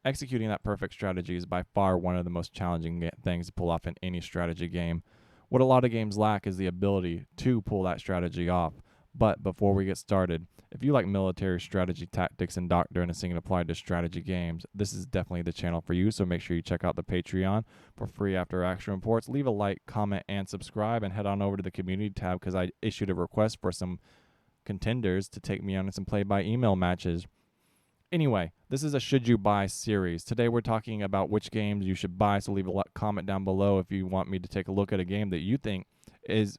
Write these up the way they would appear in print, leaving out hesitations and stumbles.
executing that perfect strategy is by far one of the most challenging things to pull off in any strategy game. What a lot of games lack is the ability to pull that strategy off. But before we get started, if you like military strategy tactics and doctrine and seeing it applied to strategy games, this is definitely the channel for you. So make sure you check out the Patreon for free after action reports. Leave a like, comment, and subscribe, and head on over to the community tab because I issued a request for some contenders to take me on some play by email matches. Anyway, this is a should you buy series. Today we're talking about which games you should buy, so leave a comment down below if you want me to take a look at a game that you think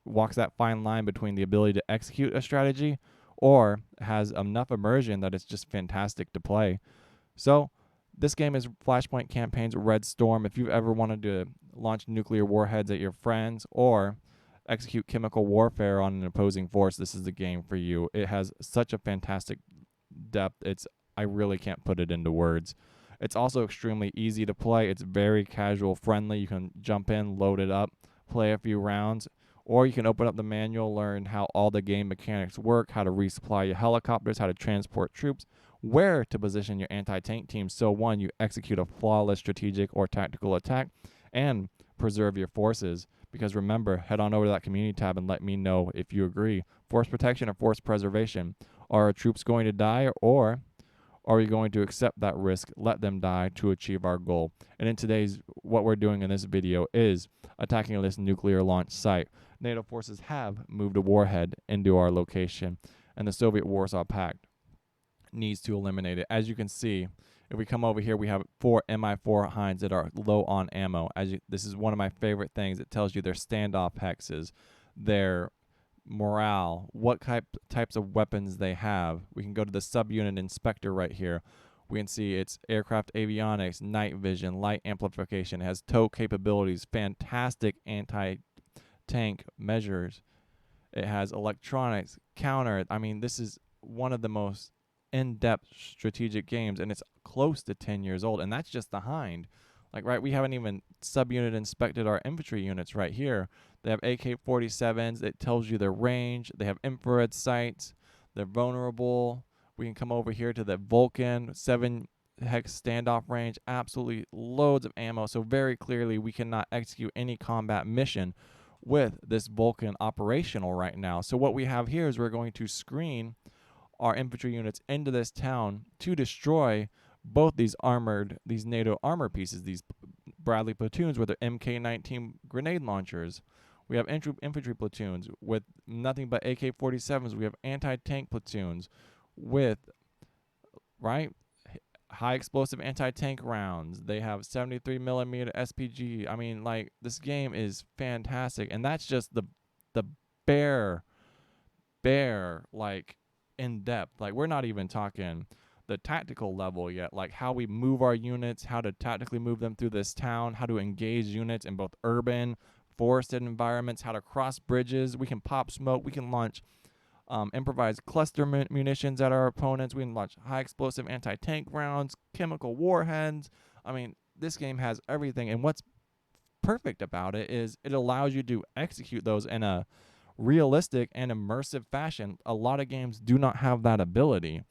walks that fine line between the ability to execute a strategy or has enough immersion that it's just fantastic to play. So this game is Flashpoint Campaign's Red Storm. If you've ever wanted to launch nuclear warheads at your friends or execute chemical warfare on an opposing force, this is the game for you. It has such a fantastic depth. I really can't put it into words. It's also extremely easy to play. It's very casual friendly. You can jump in, load it up, play a few rounds, or you can open up the manual, learn how all the game mechanics work, how to resupply your helicopters, how to transport troops, where to position your anti-tank team so one, you execute a flawless strategic or tactical attack, and preserve your forces. Because remember, head on over to that community tab and let me know if you agree. Force protection or force preservation. Are our troops going to die, or are we going to accept that risk, let them die to achieve our goal? And in today's, what we're doing in this video is attacking this nuclear launch site. NATO forces have moved a warhead into our location, and the Soviet Warsaw Pact needs to eliminate it. As you can see, if we come over here, we have 4 Mi-4 Hinds that are low on ammo. This is one of my favorite things. It tells you their standoff hexes, their morale, what types of weapons they have. We can go to the subunit inspector right here. We can see it's aircraft avionics, night vision, light amplification. It has tow capabilities, fantastic anti-tank measures. It has electronics, counter. I mean, this is one of the most in-depth strategic games, and it's close to 10 years old, and that's just the Hind. Like, right, we haven't even subunit inspected our infantry units right here. They have AK-47s. It tells you their range. They have infrared sights. They're vulnerable. We can come over here to the Vulcan 7 hex standoff range. Absolutely loads of ammo. So very clearly, we cannot execute any combat mission with this Vulcan operational right now. So what we have here is we're going to screen our infantry units into this town to destroy both these NATO armor pieces, these Bradley platoons with their MK-19 grenade launchers. We have infantry platoons with nothing but AK-47s. We have anti-tank platoons with, right, high explosive anti-tank rounds. They have 73 millimeter SPG. I mean, like, this game is fantastic, and that's just the bare like in depth. Like, we're not even talking the tactical level yet, like how we move our units, how to tactically move them through this town, how to engage units in both urban, forested environments, how to cross bridges. We can pop smoke. We can launch improvised cluster munitions at our opponents. We can launch high explosive anti-tank rounds, chemical warheads. I mean, this game has everything, and what's perfect about it is it allows you to execute those in a realistic and immersive fashion. A lot of games do not have that ability.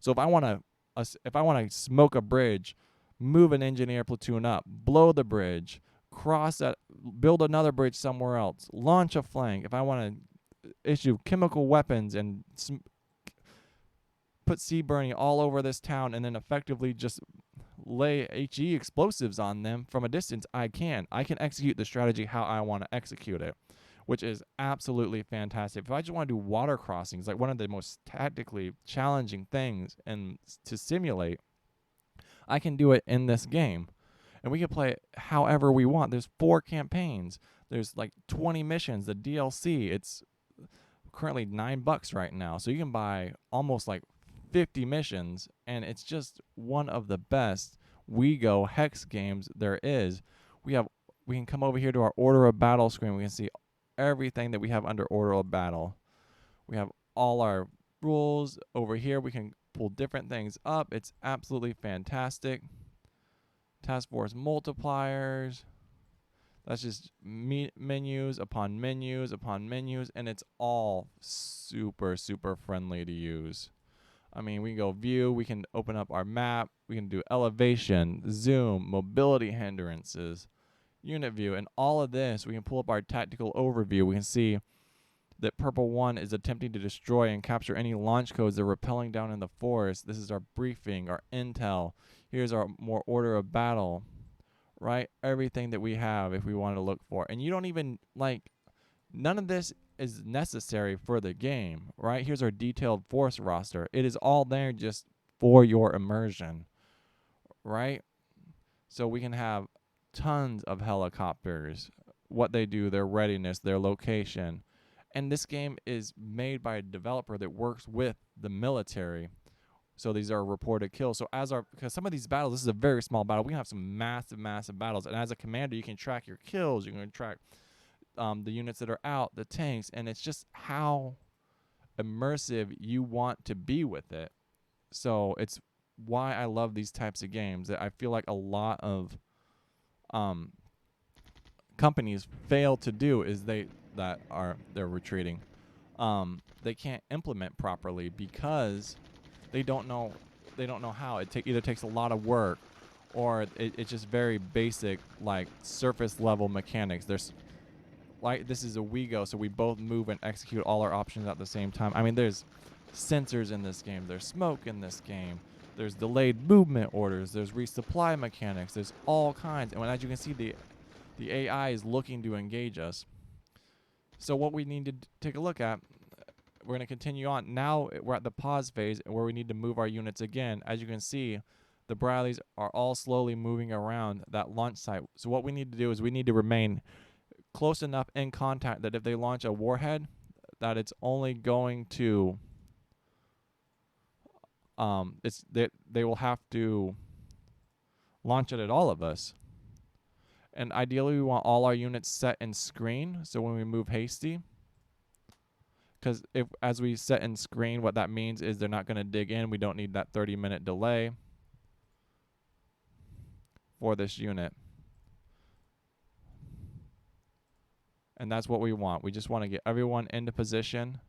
So if I want to smoke a bridge, move an engineer platoon up, blow the bridge, build another bridge somewhere else, launch a flank. If I want to issue chemical weapons and put sea burning all over this town and then effectively just lay HE explosives on them from a distance, I can execute the strategy how I want to execute it, which is absolutely fantastic. If I just want to do water crossings, like one of the most tactically challenging things and to simulate, I can do it in this game. And we can play it however we want. There's 4 campaigns. There's like 20 missions. The DLC, it's currently $9 right now. So you can buy almost like 50 missions, and it's just one of the best WeGo hex games there is. We can come over here to our order of battle screen. We can see everything that we have under order of battle. We have all our rules over here. We can pull different things up. It's absolutely fantastic. Task force multipliers. That's just menus upon menus upon menus, and it's all super, super friendly to use. I mean, we can go view, we can open up our map, we can do elevation, zoom, mobility hindrances, unit view, and all of this, we can pull up our tactical overview. We can see that Purple 1 is attempting to destroy and capture any launch codes they're rappelling down in the forest. This is our briefing, our intel. Here's our more order of battle, right? Everything that we have if we want to look for. And you don't even, like, none of this is necessary for the game, right? Here's our detailed force roster. It is all there just for your immersion, right? So we can have tons of helicopters, what they do, their readiness, their location. And this game is made by a developer that works with the military. So these are reported kills. So because some of these battles, this is a very small battle. We can have some massive battles. And as a commander, you can track your kills. You can track the units that are out, the tanks. And it's just how immersive you want to be with it. So it's why I love these types of games. That I feel like a lot of companies fail to do is they're retreating. They can't implement properly because they don't know how. It either takes a lot of work, or it's just very basic, like surface level mechanics. There's like, this is a WeGo, so we both move and execute all our options at the same time. I mean, there's sensors in this game. There's smoke in this game. There's delayed movement orders. There's resupply mechanics. There's all kinds. And as you can see, the AI is looking to engage us. So what we need to take a look at, we're going to continue on. Now we're at the pause phase where we need to move our units again. As you can see, the Bradleys are all slowly moving around that launch site. So what we need to do is we need to remain close enough in contact that if they launch a warhead, that it's only going to they will have to launch it at all of us. And ideally we want all our units set in screen, so when we move hasty, because as we set in screen, what that means is they're not going to dig in. We don't need that 30-minute delay for this unit. And that's what we want. We just want to get everyone into position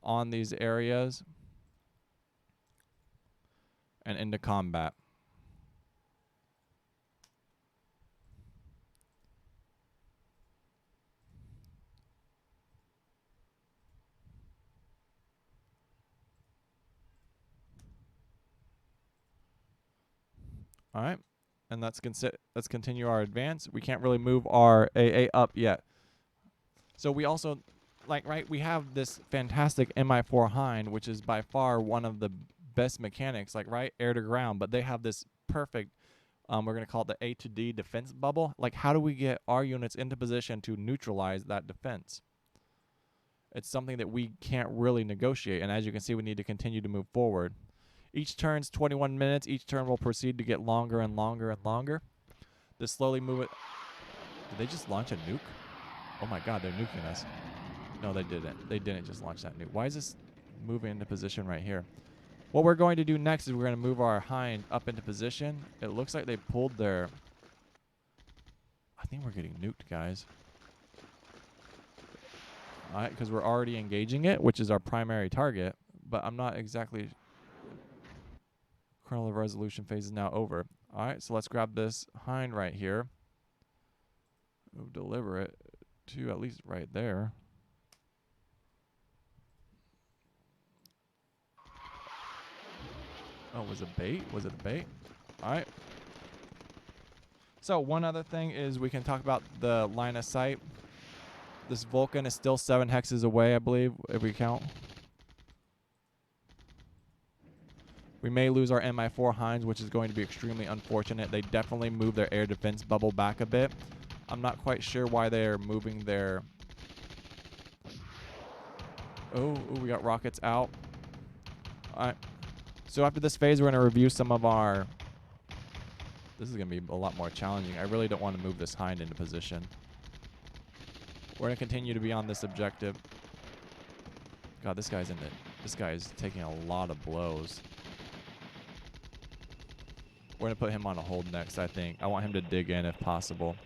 on these areas and into combat. All right. And let's continue our advance. We can't really move our AA up yet. So we also, we have this fantastic Mi-4 Hind, which is by far one of the best mechanics, air to ground. But they have this perfect, we're going to call it the A to D defense bubble. Like, how do we get our units into position to neutralize that defense? It's something that we can't really negotiate. And as you can see, we need to continue to move forward. Each turn's 21 minutes. Each turn will proceed to get longer and longer and longer. To slowly move it. Did they just launch a nuke? Oh my god, they're nuking us. No, they didn't. They didn't just launch that nuke. Why is this moving into position right here? What we're going to do next is we're going to move our Hind up into position. It looks like they pulled their... I think we're getting nuked, guys. Alright, because we're already engaging it, which is our primary target. But I'm not exactly... Kernel of resolution phase is now over. Alright, so let's grab this Hind right here. We'll deliver it to at least right there. Oh, was it bait? Was it a bait? Alright. So one other thing is we can talk about the line of sight. This Vulcan is still 7 hexes away, I believe, if we count. We may lose our Mi-4 Hinds, which is going to be extremely unfortunate. They definitely moved their air defense bubble back a bit. I'm not quite sure why they're moving their... Oh, we got rockets out. Alright. So after this phase, we're going to review some of our... This is going to be a lot more challenging. I really don't want to move this Hind into position. We're going to continue to be on this objective. God, this guy's in it. This guy is taking a lot of blows. We're going to put him on a hold next, I think. I want him to dig in if possible.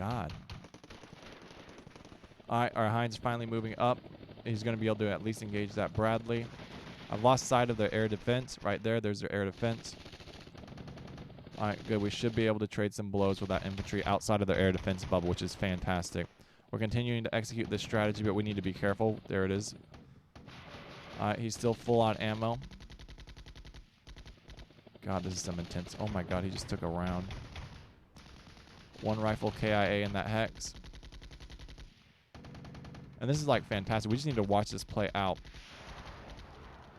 God. All right, our Heinz finally moving up. He's going to be able to at least engage that Bradley. I've lost sight of their air defense. Right there, there's their air defense. All right, good. We should be able to trade some blows with that infantry outside of their air defense bubble, which is fantastic. We're continuing to execute this strategy, but we need to be careful. There it is. All right, he's still full on ammo. God, this is some intense. Oh my God, he just took a round. One rifle KIA in that hex. And this is like fantastic. We just need to watch this play out.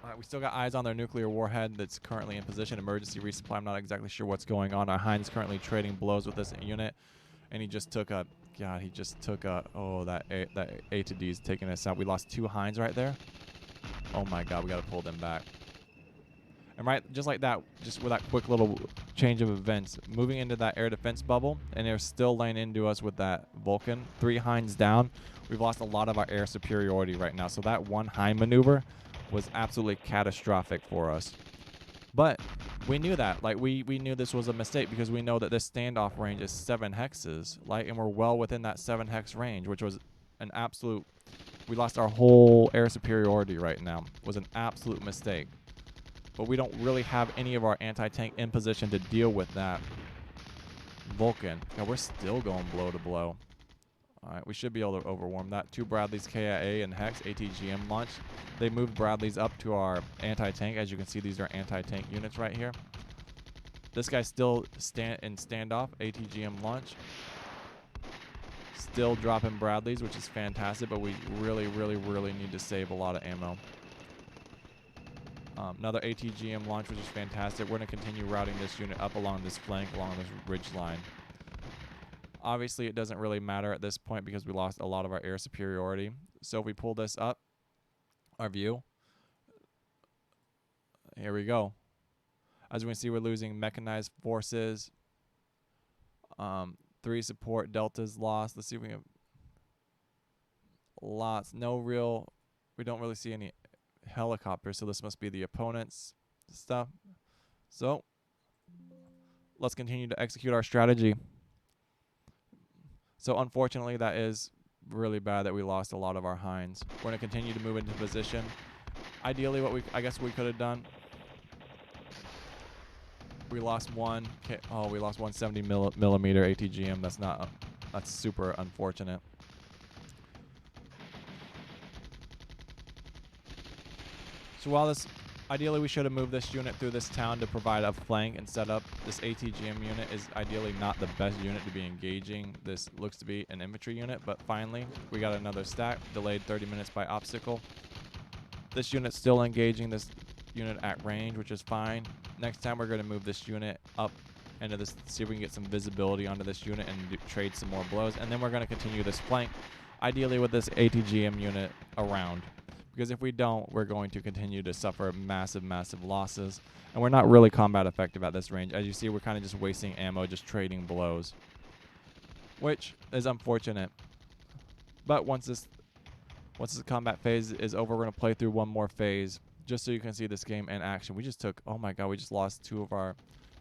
All right, we still got eyes on their nuclear warhead that's currently in position. Emergency resupply. I'm not exactly sure what's going on. Our Heinz currently trading blows with this unit. And he just took a, God, he just took a, oh, that A to D is taking us out. We lost 2 Heinz right there. Oh my God, we got to pull them back. And right, just like that, just with that quick little change of events, moving into that air defense bubble, and they're still laying into us with that Vulcan. 3 Heinz down. We've lost a lot of our air superiority right now. So that one Heinz maneuver was absolutely catastrophic for us. But we knew that. Like, we knew this was a mistake because we know that this standoff range is 7 hexes. Like, and we're well within that 7 hex range, which was an absolute... We lost our whole air superiority right now. It was an absolute mistake. But we don't really have any of our anti-tank in position to deal with that Vulcan. Now, we're still going blow to blow. All right, we should be able to overwarm that. 2 Bradleys KIA and Hex, ATGM launch. They moved Bradleys up to our anti-tank. As you can see, these are anti-tank units right here. This guy's still in standoff, ATGM launch. Still dropping Bradleys, which is fantastic, but we really, really, really need to save a lot of ammo. Another ATGM launch, which is fantastic. We're going to continue routing this unit up along this flank, along this ridge line. Obviously, it doesn't really matter at this point because we lost a lot of our air superiority. So if we pull this up, our view, here we go. As we can see, we're losing mechanized forces. 3 support deltas lost. Let's see if we have lots. No real, we don't really see any helicopters, so this must be the opponent's stuff. So let's continue to execute our strategy. So unfortunately, that is really bad that we lost a lot of our Heinz. We're going to continue to move into position. Ideally, what I guess we could have done, we lost one. Oh, we lost 170 millimeter ATGM. That's not. That's super unfortunate. So while this, ideally we should have moved this unit through this town to provide a flank and set up. This ATGM unit is ideally not the best unit to be engaging. This looks to be an infantry unit, but finally we got another stack, delayed 30 minutes by obstacle. This unit's still engaging this unit at range, which is fine. Next time we're going to move this unit up into this, see if we can get some visibility onto this unit and trade some more blows. And then we're going to continue this flank, ideally with this ATGM unit around. Because if we don't, we're going to continue to suffer massive, massive losses. And we're not really combat effective at this range. As you see, we're kind of just wasting ammo, just trading blows. Which is unfortunate. But once this combat phase is over, we're going to play through one more phase. Just so you can see this game in action. We just took, oh my God, we just lost 2 of our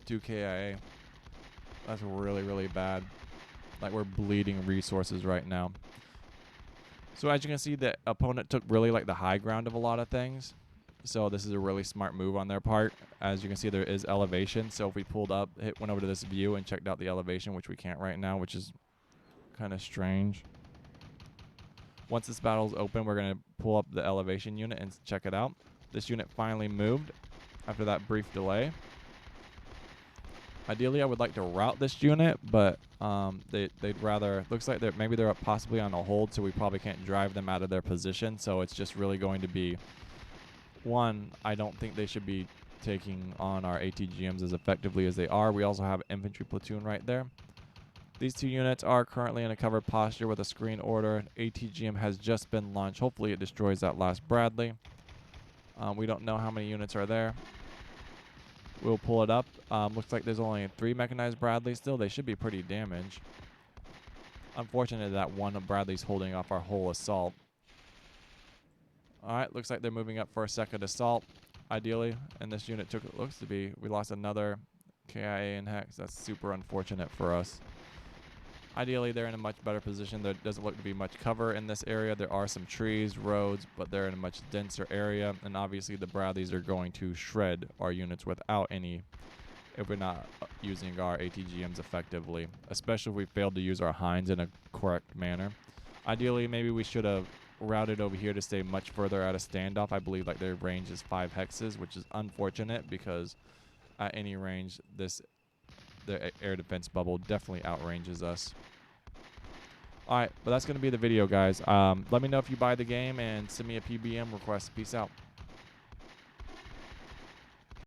2 KIA. That's really, really bad. Like, we're bleeding resources right now. So as you can see, the opponent took really like the high ground of a lot of things. So this is a really smart move on their part. As you can see, there is elevation. So if we pulled up, went over to this view and checked out the elevation, which we can't right now, which is kind of strange. Once this battle's open, we're going to pull up the elevation unit and check it out. This unit finally moved after that brief delay. Ideally, I would like to route this unit, but they'd rather... Looks like maybe they're possibly on a hold, so we probably can't drive them out of their position. So it's just really going to be... One, I don't think they should be taking on our ATGMs as effectively as they are. We also have an infantry platoon right there. These 2 units are currently in a covered posture with a screen order. ATGM has just been launched. Hopefully it destroys that last Bradley. We don't know how many units are there. We'll pull it up. Looks like there's only 3 mechanized Bradleys still. They should be pretty damaged. Unfortunate that one of Bradley's holding off our whole assault. Alright, looks like they're moving up for a second assault. Ideally, and this unit took, it looks to be, we lost another KIA and Hex. That's super unfortunate for us. Ideally, they're in a much better position. There doesn't look to be much cover in this area. There are some trees, roads, but they're in a much denser area. And obviously, the Bradleys are going to shred our units without any, if we're not using our ATGMs effectively, especially if we failed to use our Hinds in a correct manner. Ideally, maybe we should have routed over here to stay much further out of standoff. I believe like their range is 5 hexes, which is unfortunate because at any range, the air defense bubble definitely outranges us. Alright, but that's going to be the video, guys. Let me know if you buy the game and send me a PBM request. Peace out.